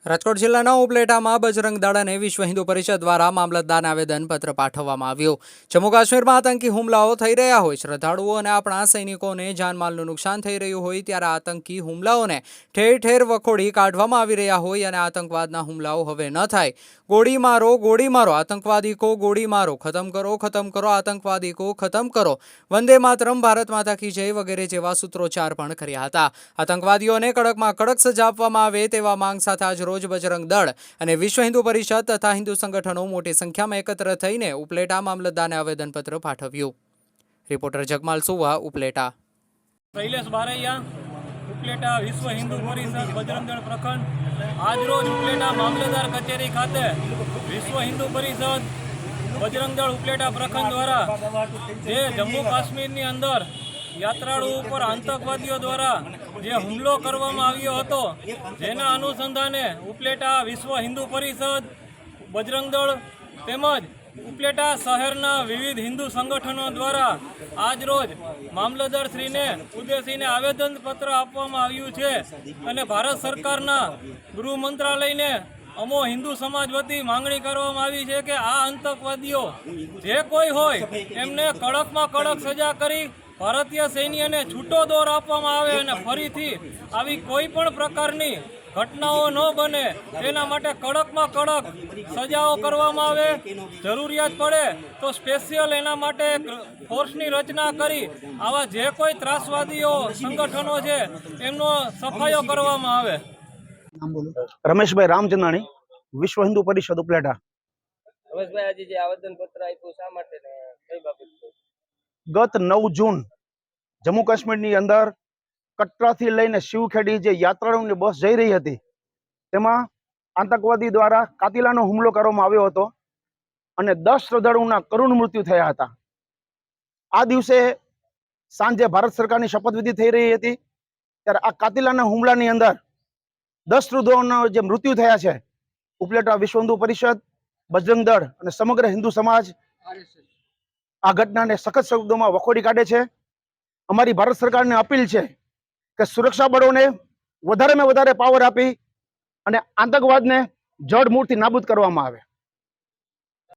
રાજકોટ જિલ્લાના ઉપલેટામાં બજરંગ દળ અને વિશ્વ હિન્દુ પરિષદ દ્વારા મામલતદારને આવેદનપત્ર પાઠવવામાં આવ્યું। જમ્મુ કાશ્મીરમાં આતંકી હુમલાઓ થઈ રહ્યા હોય, શ્રદ્ધાળુઓ અને આપણા સૈનિકોને જાનમાલનું નુકસાન થઈ રહ્યું હોય ત્યારે આતંકી હુમલાઓને ઠેર ઠેર વખોડી કાઢવામાં આવી રહ્યા હોય અને આતંકવાદના હુમલાઓ હવે ન થાય। ગોળી મારો આતંકવાદી કો ગોળી મારો, ખતમ કરો આતંકવાદી કો ખતમ કરો, વંદે માતરમ, ભારત માતા કી જય વગેરે જેવા સૂત્રોચ્ચાર પણ કર્યા હતા। આતંકવાદીઓને કડકમાં કડક સજા આપવામાં આવે તેવા માંગ સાથે આજ રોજ બજરંગ દળ અને વિશ્વ હિન્દુ પરિષદ તથા હિન્દુ સંગઠનો મોટી સંખ્યામાં એકત્ર થઈને ઉપલેટા મામલતદારને આવેદનપત્ર પાઠવ્યું। રિપોર્ટર જગમાલ સુવા, ઉપલેટા। શૈલેષ બારૈયા, ઉપલેટા વિશ્વ હિન્દુ પરિષદ બજરંગ દળ પ્રખંડ। આજ રોજ ઉપલેટા મામલતદાર કચેરી ખાતે વિશ્વ હિન્દુ પરિષદ બજરંગ દળ ઉપલેટા પ્રખંડ દ્વારા જે જમ્મુ કાશ્મીરની અંદર યાત્રાળુ ઉપર આતંકવાદીઓ દ્વારા જે હુમલો કરવામાં આવ્યો હતો, જેના અનુસંધાને ઉપલેટા વિશ્વ હિન્દુ પરિષદ બજરંગ દળ તેમજ ઉપલેટા શહેરના વિવિધ હિન્દુ સંગઠનો દ્વારા આજ રોજ મામલતદારશ્રીને ઉદ્દેશીને આવેદનપત્ર આપવામાં આવ્યું છે અને ભારત સરકારના ગૃહ મંત્રાલયને અમો હિન્દુ સમાજ વતી માંગણી કરવામાં આવી છે કે આ આતંકવાદીઓ જે કોઈ હોય એમને કડકમાં કડક સજા કરી ભારતીય સૈન્યને છૂટો દોર આપવામાં આવે અને ફરીથી આવી કોઈ પણ પ્રકારની ઘટનાઓ ન બને તેના માટે કડકમાં કડક સજાઓ કરવામાં આવે। જરૂરિયાત પડે તો સ્પેશિયલ એના માટે ફોર્સની રચના કરી આવા જે કોઈ ત્રાસવાદીઓ સંગઠનો છે એમનો સફાયો કરવામાં આવે। રમેશભાઈ રામચંદાણી, વિશ્વ હિન્દુ પરિષદ ઉપલેટા। રમેશભાઈ, આજે જે આવેદનપત્ર આપ્યું શા માટે ને કઈ બાબત? ગત 9 જૂન જમ્મુ કાશ્મીરની અંદર કટરાથી લઈને શિવખેડી જે યાત્રાળુઓની બસ જઈ રહી હતી તેમાં આતંકવાદી દ્વારા કાતિલાનો હુમલો કરવામાં આવ્યો હતો અને 10 શ્રદ્ધાળુઓના કરુણ મૃત્યુ થયા હતા। આ દિવસે સાંજે ભારત સરકારની શપથવિધિ થઈ રહી હતી ત્યારે આ કાતિલાના હુમલાની અંદર 10 શ્રદ્ધાળુઓના જે મૃત્યુ થયા છે, ઉપલેટા વિશ્વ હિન્દુ પરિષદ, બજરંગ દળ અને સમગ્ર હિન્દુ સમાજ આ ઘટનાને સખત શબ્દોમાં વખોડી કાઢે છે। અમારી ભારત સરકારને અપીલ છે કે સુરક્ષા બળોને વધારેમાં વધારે પાવર આપી અને આતંકવાદને જડમૂળથી નાબૂદ કરવામાં આવે।